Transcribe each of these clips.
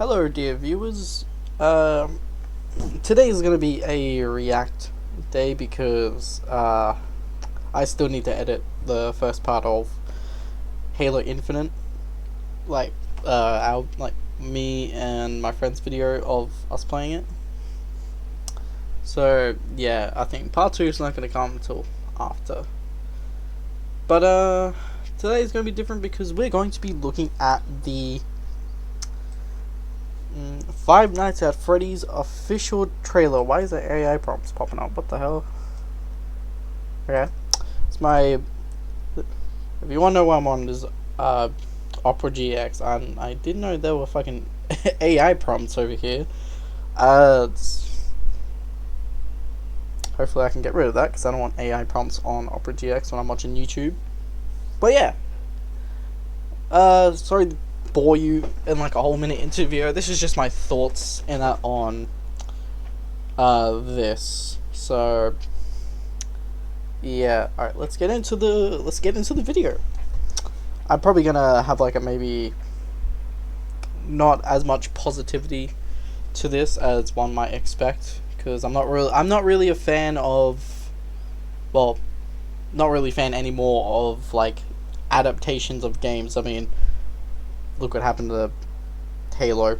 Hello, dear viewers. Today is gonna be a react day because I still need to edit the first part of Halo Infinite, like me and my friend's video of us playing it. So yeah, I think part 2 is not gonna come until after. But today is gonna be different because we're going to be looking at the Five Nights at Freddy's official trailer. Why is there AI prompts popping up? What the hell? Okay, it's my. If you want to know what I'm on, is Opera GX, and I didn't know there were fucking AI prompts over here. Hopefully I can get rid of that because I don't want AI prompts on Opera GX when I'm watching YouTube. But yeah, sorry to bore you in like a whole minute interview. This is just my thoughts in it on this. So yeah, all right, let's get into the video. I'm probably gonna have like a maybe not as much positivity to this as one might expect, because I'm not really a fan of, well, not really a fan anymore of like adaptations of games. I mean, look what happened to Halo.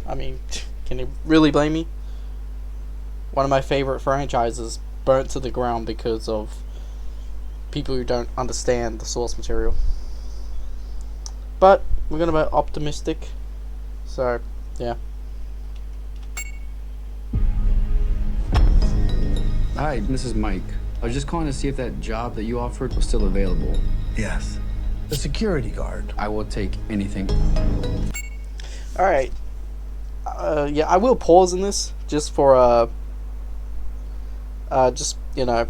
I mean, can you really blame me? One of my favorite franchises burnt to the ground because of people who don't understand the source material. But we're gonna be optimistic, so yeah. Hi, this is Mike. I was just calling to see if that job that you offered was still available. Yes. The security guard. I will take anything. Alright. Yeah, I will pause in this just for, just, you know,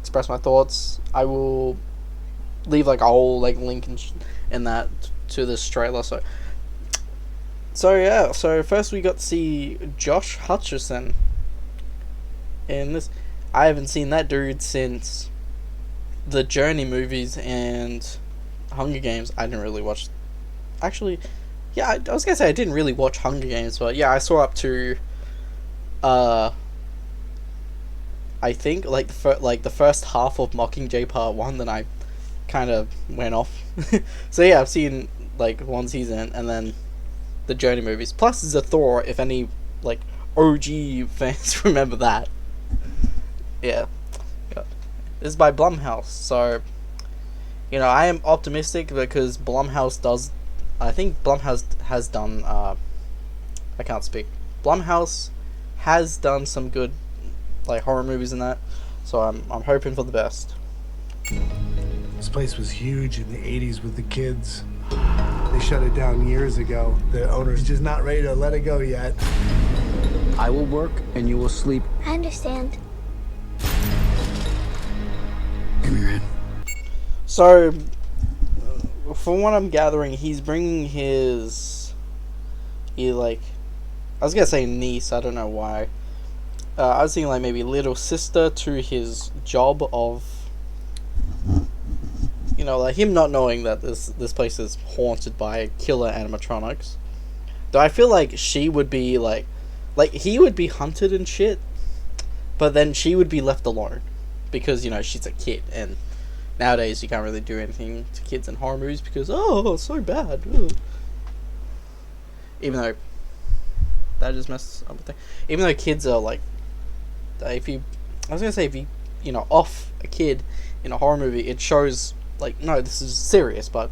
express my thoughts. I will leave, like, a whole, like, link in that to this trailer, so yeah, so first we got to see Josh Hutcherson in this. I haven't seen that dude since the Journey movies and Hunger Games. I didn't really watch. Actually, yeah, I was gonna say I didn't really watch Hunger Games, but yeah, I saw up to, I think like the first half of Mockingjay Part 1. Then I kind of went off. So yeah, I've seen like one season and then the Journey movies. Plus Zathor, if any like OG fans remember that. Yeah. This is by Blumhouse, so you know, I am optimistic because Blumhouse does. I think Blumhouse has done. I can't speak. Blumhouse has done some good, like, horror movies in that, so I'm hoping for the best. This place was huge in the 80s with the kids. They shut it down years ago. The owner's just not ready to let it go yet. I will work and you will sleep. I understand. Give me your hand. So, from what I'm gathering, he's bringing his, I was gonna say niece, I don't know why. I was thinking like maybe little sister to his job of, you know, like him not knowing that this place is haunted by killer animatronics. Though I feel like she would be like he would be hunted and shit, but then she would be left alone because, you know, she's a kid, and nowadays you can't really do anything to kids in horror movies because, oh, it's so bad. Ugh. Even though that just messes up the thing. Even though kids are like, if you know, off a kid in a horror movie, it shows like, no, this is serious. But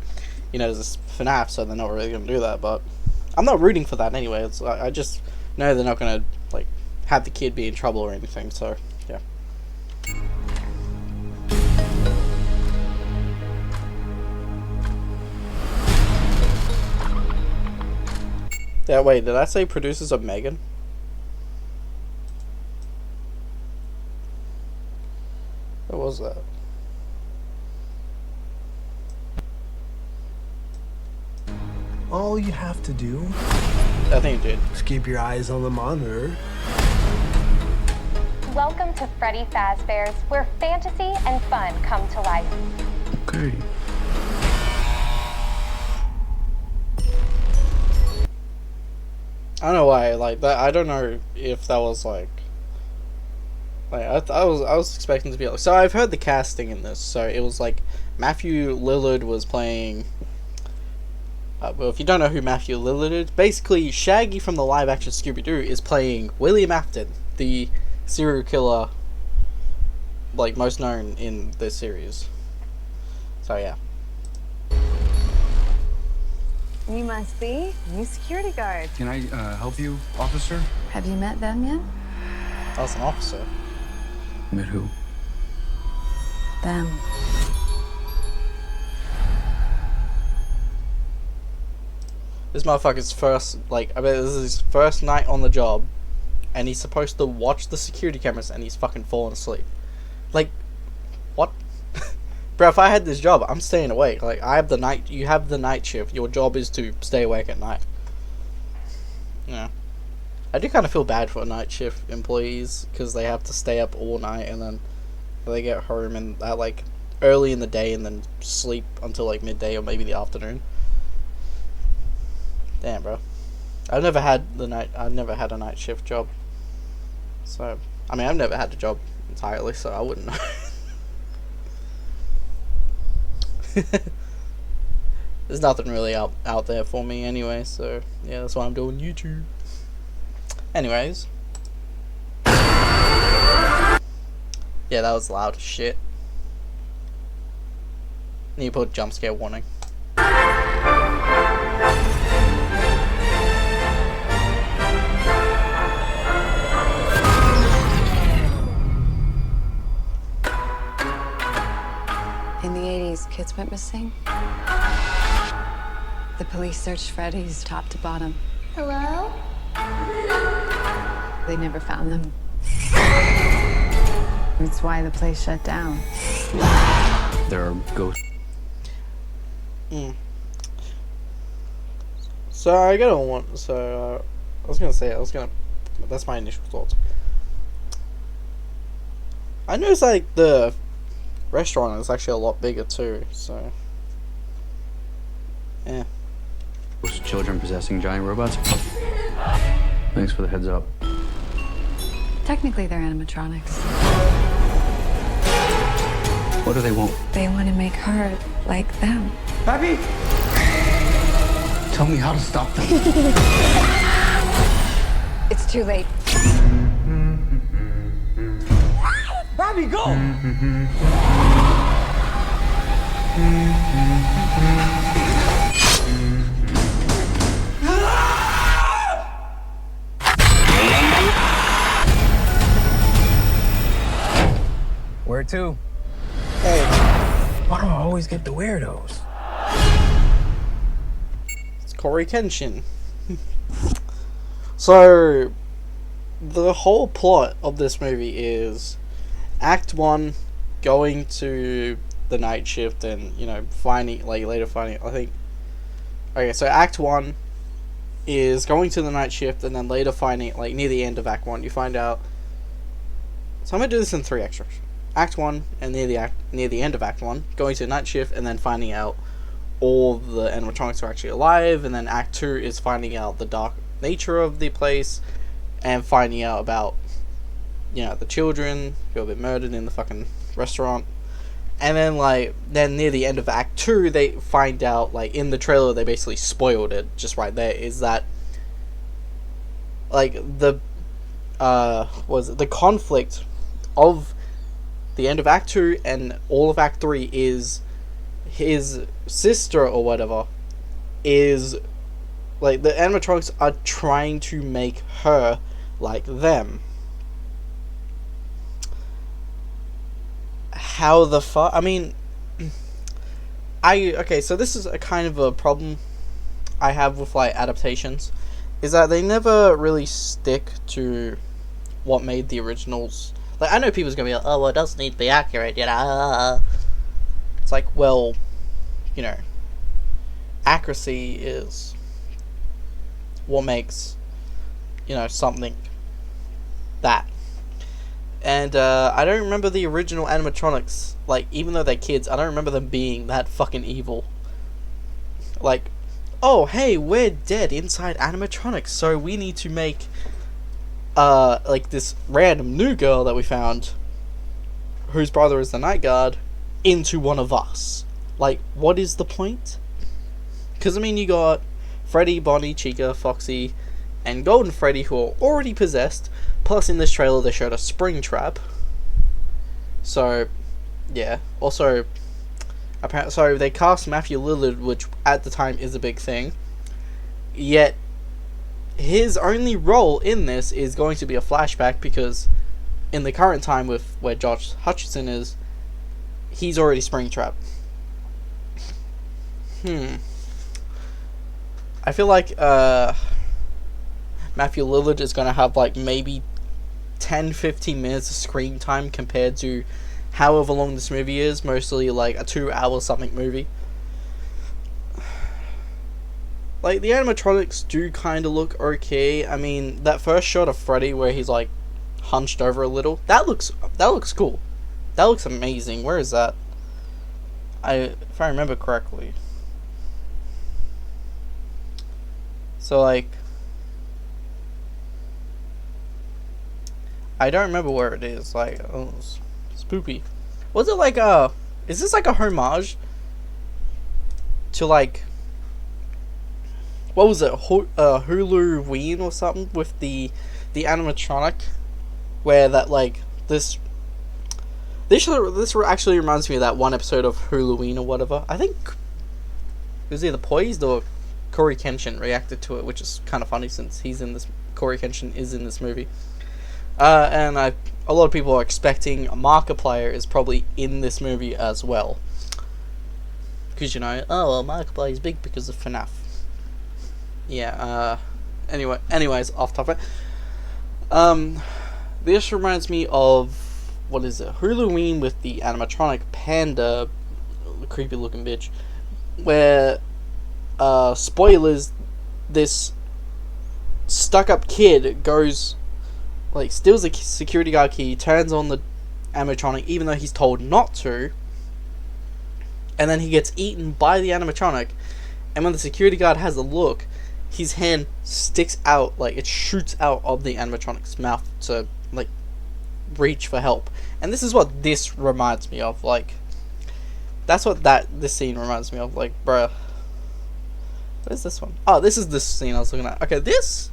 you know, there's this FNAF, so they're not really gonna do that. But I'm not rooting for that anyway. It's I just know they're not gonna like have the kid be in trouble or anything. So yeah. Yeah, wait, did I say producers of Megan? What was that? All you have to do I think it did. is keep your eyes on the monitor. Welcome to Freddy Fazbear's, where fantasy and fun come to life. Okay. I don't know why, like, that, I don't know if that was, like, I was expecting to be, like, so I've heard the casting in this, so it was, like, Matthew Lillard was playing, well, if you don't know who Matthew Lillard is, basically, Shaggy from the live-action Scooby-Doo is playing William Afton, the serial killer, like, most known in this series. So, yeah. You must be new security guard. Can I help you, officer? Have you met them yet? I was an officer. Met who? Them. This motherfucker's first, like, I bet this is his first night on the job, and he's supposed to watch the security cameras, and he's fucking falling asleep. Like, what? Bro, if I had this job, I'm staying awake. Like, you have the night shift. Your job is to stay awake at night. Yeah. I do kind of feel bad for night shift employees, because they have to stay up all night, and then they get home and like, early in the day, and then sleep until, like, midday or maybe the afternoon. Damn, bro. I've never had a night shift job. So, I mean, I've never had a job entirely, so I wouldn't know. There's nothing really out there for me anyway, so yeah, that's why I'm doing YouTube. Anyways. Yeah, that was loud as shit. Need to put jump scare warning. In the 80s, kids went missing. The police searched Freddy's top to bottom. Hello? They never found them. That's why the place shut down. There are ghosts. So I gotta want. So that's my initial thoughts. I noticed like the restaurant is actually a lot bigger too. So yeah. Children possessing giant robots. Thanks for the heads up. Technically, they're animatronics. What do they want? They want to make her like them. Pappy! Tell me how to stop them. It's too late. Pappy, go! Where to? Hey. Why do I always get the weirdos? It's Corey Kenshin. So, the whole plot of this movie is Act 1 going to the night shift and, you know, later finding, I think. Okay, so Act 1 is going to the night shift and then later finding, like, near the end of Act 1, you find out. So I'm going to do this in 3 extras. Act 1 and near the end of Act 1, going to the night shift and then finding out all the animatronics are actually alive, and then Act 2 is finding out the dark nature of the place and finding out about, you know, the children who have been murdered in the fucking restaurant. And then near the end of Act 2 they find out, like, in the trailer they basically spoiled it just right there, is that like the conflict of the end of Act 2 and all of Act 3 is his sister or whatever is, like, the animatronics are trying to make her like them. How the fuck? I mean, okay, so this is a kind of a problem I have with, like, adaptations, is that they never really stick to what made the originals. Like, I know people's gonna be like, oh, well, it doesn't need to be accurate, you know. It's like, well, you know, accuracy is what makes, you know, something that. And, I don't remember the original animatronics, like, even though they're kids, I don't remember them being that fucking evil. Like, oh hey, we're dead inside animatronics, so we need to make like this random new girl that we found, whose brother is the night guard, into one of us. Like, what is the point? Because I mean, you got Freddy, Bonnie, Chica, Foxy, and Golden Freddy, who are already possessed. Plus, in this trailer, they showed a spring trap. So, yeah. Also, apparently, so they cast Matthew Lillard, which at the time is a big thing. Yet, his only role in this is going to be a flashback, because in the current time with where Josh Hutcherson is, he's already Springtrap. I feel like Matthew Lillard is going to have like maybe 10-15 minutes of screen time compared to however long this movie is, mostly like a 2-hour something movie. Like, the animatronics do kind of look okay. I mean, that first shot of Freddy where he's like hunched over a little, that looks cool. That looks amazing. Where is that? If I remember correctly. So like, I don't remember where it is. Like, oh, spoopy. Was it like is this like a homage to like, what was it, Halloween or something, with the animatronic, where that like this actually reminds me of that one episode of Halloween or whatever. I think it was either Poised or Corey Kenshin reacted to it, which is kind of funny since Corey Kenshin is in this movie. And a lot of people are expecting Markiplier is probably in this movie as well. Because, you know, oh, well, Markiplier is big because of FNAF. Yeah, anyways, off topic. This reminds me of, what is it, Halloween with the animatronic panda, creepy looking bitch, where, spoilers, this stuck-up kid goes, like, steals a security guard key, turns on the animatronic even though he's told not to, and then he gets eaten by the animatronic, and when the security guard has a look, his hand sticks out, like, it shoots out of the animatronic's mouth to, like, reach for help. And this is what this reminds me of, like, that's what this scene reminds me of, like, bruh. What is this one? Oh, this is this scene I was looking at. Okay, this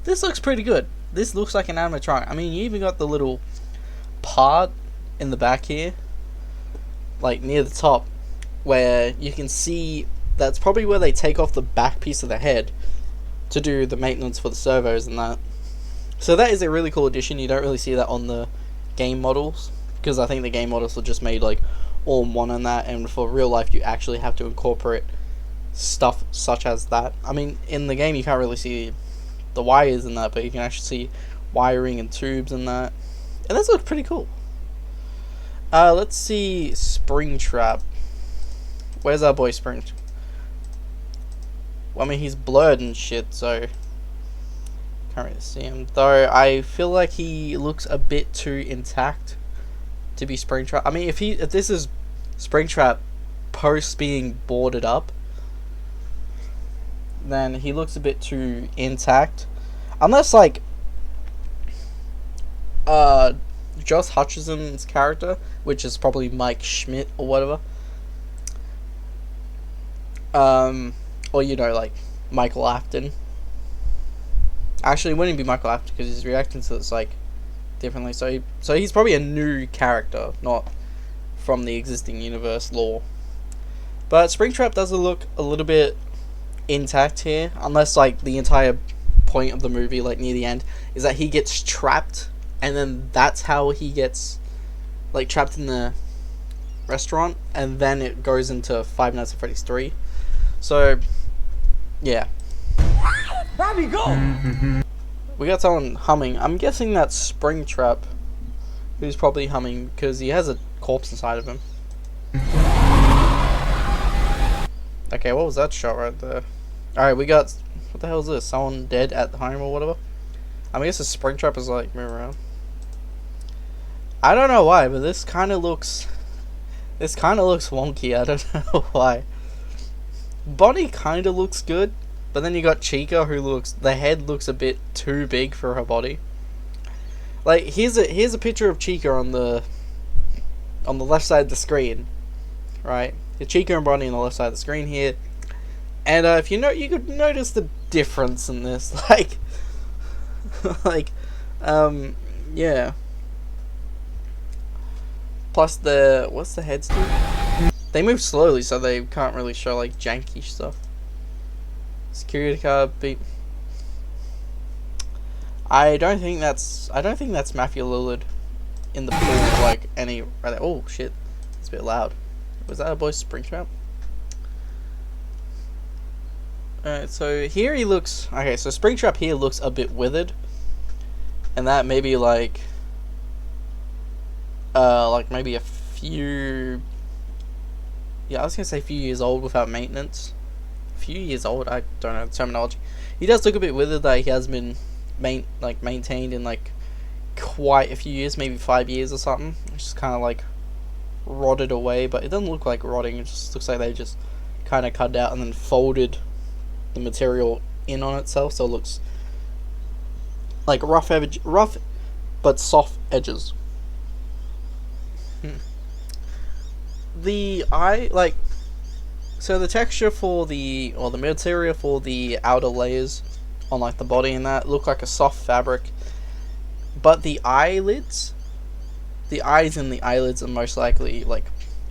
looks pretty good. This looks like an animatronic. I mean, you even got the little part in the back here, like near the top, where you can see that's probably where they take off the back piece of the head to do the maintenance for the servos and that. So that is a really cool addition. You don't really see that on the game models, because I think the game models are just made like all in one on that, and for real life you actually have to incorporate stuff such as that. I mean, in the game you can't really see the wires and that, but you can actually see wiring and tubes and that, and that's looks pretty cool. Let's see, Springtrap. Where's our boy Spring? Well, I mean, he's blurred and shit, so can't really see him. Though I feel like he looks a bit too intact to be Springtrap. I mean, if this is Springtrap post being boarded up, then he looks a bit too intact. Unless, like, Josh Hutcherson's character, which is probably Mike Schmidt or whatever, or, you know, like, Michael Afton. Actually, it wouldn't be Michael Afton, because he's reacting to this, like, differently. So he's probably a new character, not from the existing universe lore. But Springtrap does look a little bit intact here, unless, like, the entire point of the movie, like, near the end, is that he gets trapped, and then that's how he gets, like, trapped in the restaurant, and then it goes into Five Nights at Freddy's 3. So, yeah. Robbie, go! We got someone humming. I'm guessing that's Springtrap, who's probably humming, because he has a corpse inside of him. Okay, what was that shot right there? Alright, we got... What the hell is this? Someone dead at home or whatever? I guess the Springtrap is like, move around. I don't know why, but this kind of looks... This kind of looks wonky. I don't know why. Bonnie kind of looks good, but then you got Chica, who looks, the head looks a bit too big for her body. Like, here's a picture of Chica on the left side of the screen, right? Chica and Bonnie on the left side of the screen here, and if you could notice the difference in this, like, yeah. Plus what's the heads do? They move slowly, so they can't really show like janky stuff. Security card beep. I don't think that's Matthew Lillard in the pool like any right there. Oh shit, it's a bit loud. Was that a boy's Springtrap? Alright, so here he looks okay, so Springtrap here looks a bit withered. And that maybe like maybe a few, yeah, I was gonna say a few years old without maintenance. A few years old, I don't know the terminology. He does look a bit withered, that he has been maintained in like quite a few years, maybe 5 years or something. It's just kind of like rotted away, but it doesn't look like rotting. It just looks like they just kind of cut it out and then folded the material in on itself, so it looks like rough but soft edges. The eye, like, so the texture for the material for the outer layers on like the body and that look like a soft fabric, but the eyes and the eyelids are most likely like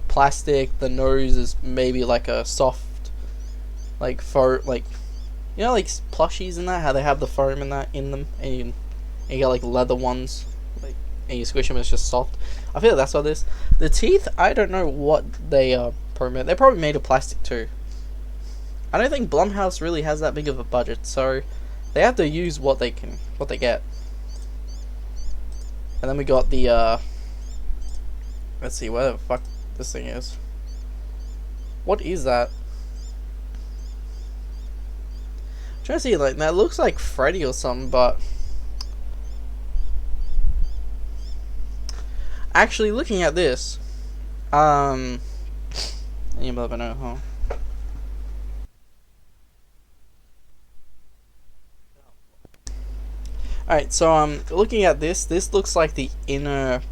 plastic. The nose is maybe like a soft, like fur, like, you know, like plushies and that, how they have the foam and that in them, and you got like leather ones, like, and you squish them, it's just soft. I feel like that's what this. The teeth, I don't know what they are. They're probably made of plastic too. I don't think Blumhouse really has that big of a budget, so they have to use what they get. And then we got the let's see where the fuck this thing is. What is that? I'm trying to see, like, that looks like Freddy or something, but actually looking at this, you never know, huh? Alright, so looking at this looks like the inner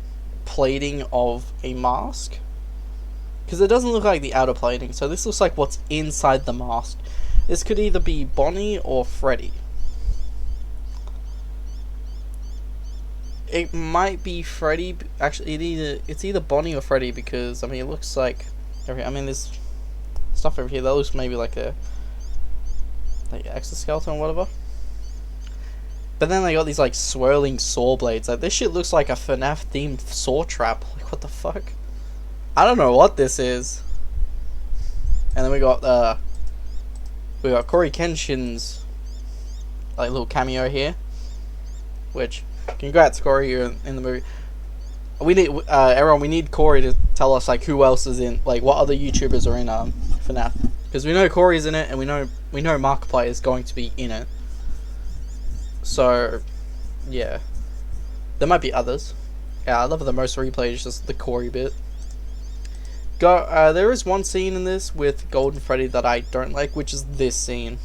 plating of a mask, because it doesn't look like the outer plating, so this looks like what's inside the mask. This could either be Bonnie or Freddy. It might be Freddy. Actually, it's either Bonnie or Freddy, because I mean, it looks like there's stuff over here that looks maybe like a exoskeleton or whatever. But then they got these like swirling saw blades. Like, this shit looks like a FNAF themed saw trap. Like, what the fuck? I don't know what this is. And then we got Corey Kenshin's like little cameo here, which, congrats Corey, you're in the movie. We need everyone. We need Corey to tell us like who else is in, like, what other YouTubers are in FNAF, because we know Corey's in it, and we know Markiplier is going to be in it. So yeah, there might be others. Yeah, I love the most replay is just the Corey bit. There is one scene in this with Golden Freddy that I don't like, which is this scene.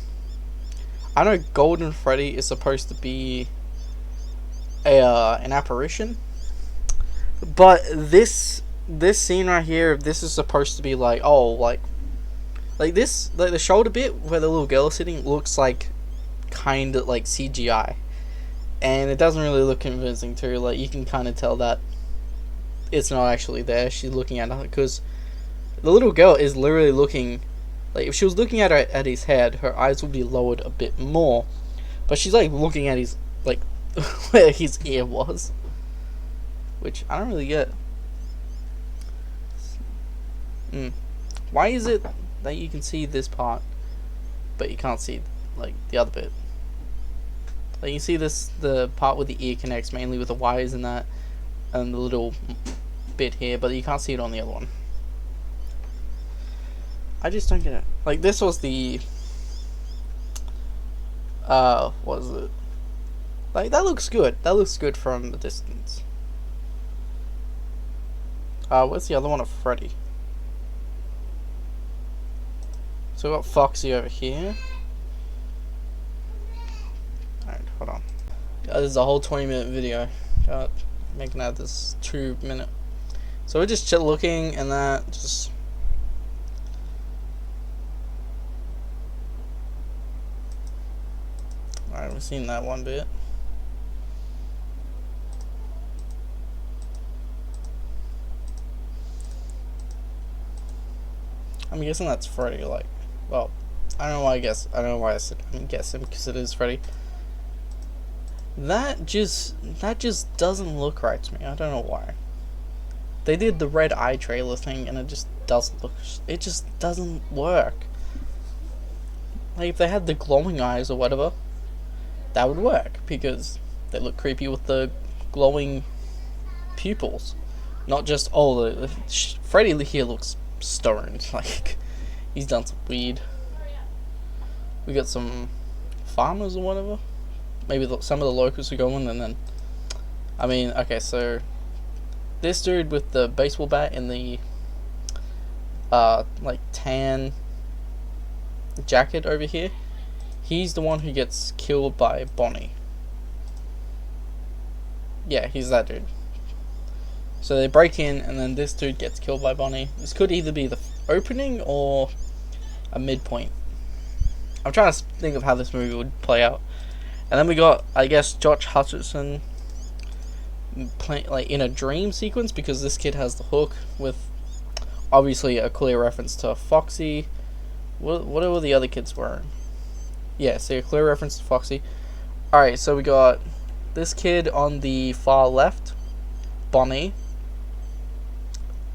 I know Golden Freddy is supposed to be an apparition, but this scene right here, this is supposed to be like, oh, like this, like the shoulder bit where the little girl is sitting looks like kind of like CGI, and it doesn't really look convincing too. Like, you can kind of tell that it's not actually there. She's looking at nothing, because the little girl is literally looking, like, if she was looking at his head, her eyes would be lowered a bit more, but she's like looking at his, like, where his ear was, which I don't really get. Why is it that you can see this part but you can't see like the other bit? Like, you see the part where the ear connects mainly with the wires and that, and the little bit here, but you can't see it on the other one. I just don't get it. Like, this was the what was it? Like, that looks good. That looks good from the distance. Where's the other one of Freddy? So we got Foxy over here. Alright, hold on. This is a whole 20-minute video. Making out this 2-minute. So we're just looking and that just. Alright, we've seen that one bit. I'm guessing that's Freddy, like, well, I don't know why I said I'm guessing, because it is Freddy. That just doesn't look right to me. I don't know why. They did the red eye trailer thing and it just doesn't work. Like, if they had the glowing eyes or whatever, that would work, because they look creepy with the glowing pupils. Not just, oh, Freddy here looks stoned, like, he's done some weed. We got some farmers or whatever. Maybe some of the locals who go in, and then, I mean, okay, so this dude with the baseball bat and the like tan jacket over here, he's the one who gets killed by Bonnie. Yeah, he's that dude. So they break in, and then this dude gets killed by Bonnie. This could either be the opening or a midpoint. I'm trying to think of how this movie would play out. And then we got, I guess, Josh Hutcherson playing like in a dream sequence, because this kid has the hook with obviously a clear reference to Foxy. What are the other kids wearing? Yeah, so a clear reference to Foxy. Alright, so we got this kid on the far left, Bonnie.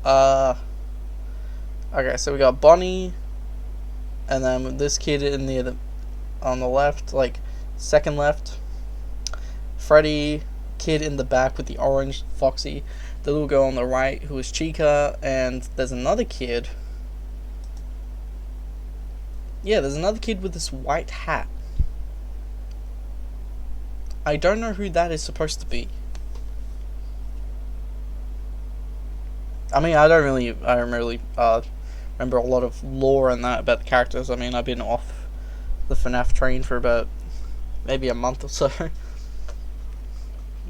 Okay, so we got Bonnie, and then this kid on the left, like second left, Freddy, kid in the back with the orange, Foxy, the little girl on the right who is Chica, and there's another kid. Yeah, there's another kid with this white hat. I don't know who that is supposed to be. I mean, I don't really remember a lot of lore and that about the characters. I mean, I've been off the FNAF train for about maybe a month or so.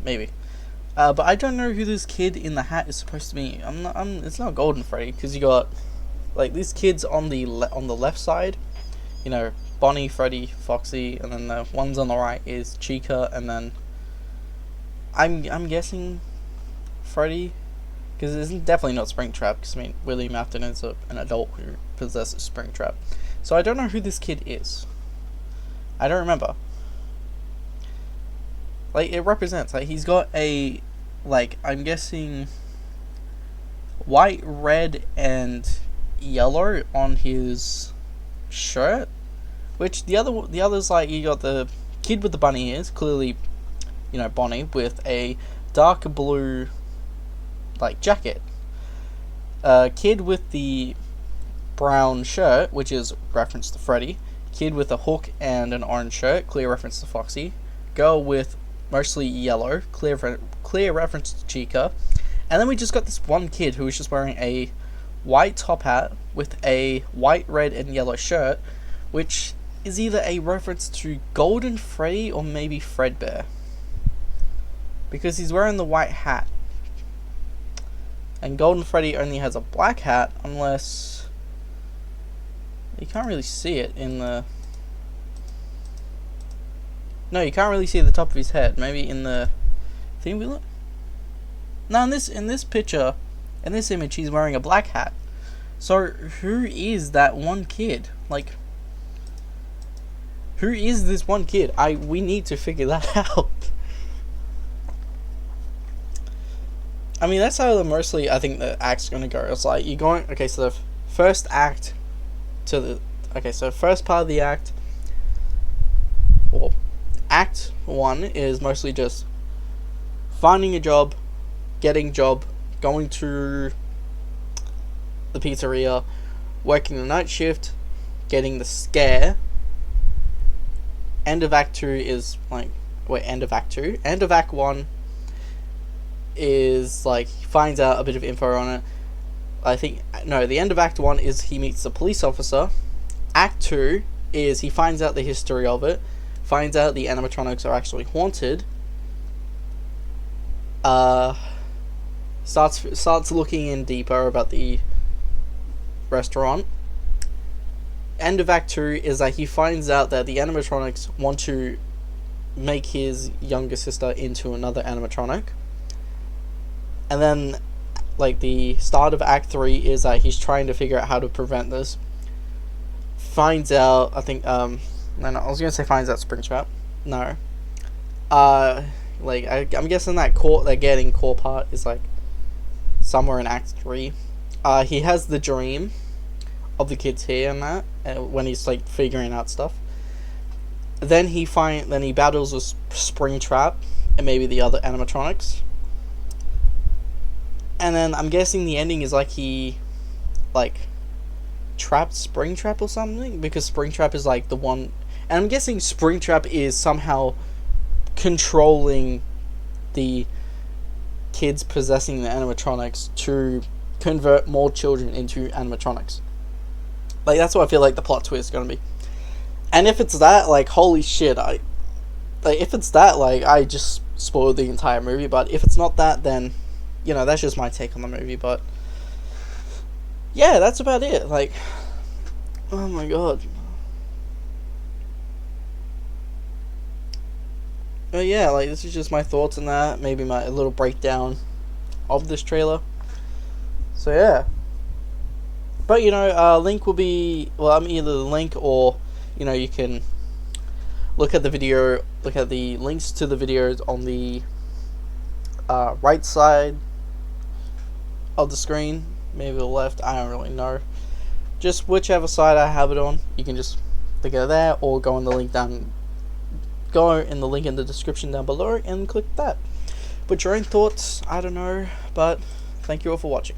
Maybe. But I don't know who this kid in the hat is supposed to be. It's not Golden Freddy, because you got like these kids on the left side. You know, Bonnie, Freddy, Foxy, and then the ones on the right is Chica, and then I'm guessing Freddy. Because it's definitely not Springtrap, because, I mean, William Afton is an adult who possesses Springtrap. So I don't know who this kid is. I don't remember. Like, it represents, like, he's got a, like, I'm guessing, white, red, and yellow on his shirt. Which, the others, like, you got the kid with the bunny ears, clearly, you know, Bonnie, with a dark blue, like, jacket. Kid with the brown shirt, which is reference to Freddy. Kid with a hook and an orange shirt, clear reference to Foxy. Girl with mostly yellow, clear reference to Chica. And then we just got this one kid who is just wearing a white top hat with a white, red, and yellow shirt, which is either a reference to Golden Freddy or maybe Fredbear, because he's wearing the white hat. And Golden Freddy only has a black hat, unless you can't really see it in the. No, you can't really see the top of his head. Maybe in the thing we look. No, in this picture, in this image, he's wearing a black hat. So who is that one kid? Like, who is this one kid? We need to figure that out. I mean, that's how mostly I think the act's gonna go. It's like you're going. Okay, so the first act to the. Okay, so first part of the act. Well, Act 1 is mostly just finding a job, getting a job, going to the pizzeria, working the night shift, getting the scare. End of Act 2 is like. Wait, end of Act 2? End of Act 1 is like he finds out a bit of info on it. I think no, the end of Act 1 is he meets the police officer. Act 2 is he finds out the history of it, finds out the animatronics are actually haunted, starts looking in deeper about the restaurant. End of Act 2 is that he finds out that the animatronics want to make his younger sister into another animatronic. And then, like, the start of Act 3 is that he's trying to figure out how to prevent this. Finds out, I think, no, I was gonna say finds out Springtrap. No. Like, I'm guessing that getting core part is, like, somewhere in Act 3. He has the dream of the kids here and that, when he's, like, figuring out stuff. Then he battles with Springtrap and maybe the other animatronics. And then I'm guessing the ending is like he, like, trapped Springtrap or something, because Springtrap is like the one, and I'm guessing Springtrap is somehow controlling the kids possessing the animatronics to convert more children into animatronics. Like, that's what I feel like the plot twist is gonna be. And if it's that, like, holy shit, if it's that, like, I just spoiled the entire movie. But if it's not that, then, you know, that's just my take on the movie. But yeah, that's about it. Like, oh my god. But yeah, like, this is just my thoughts on that. Maybe a little breakdown of this trailer. So yeah. But, you know, link will be, well, I'm either the link, or, you know, you can look at the video, look at the links to the videos on the right side of the screen, maybe the left, I don't really know. Just whichever side I have it on, you can just click it there, or go in the link in the description down below and click that. Put your own thoughts, I don't know, but thank you all for watching.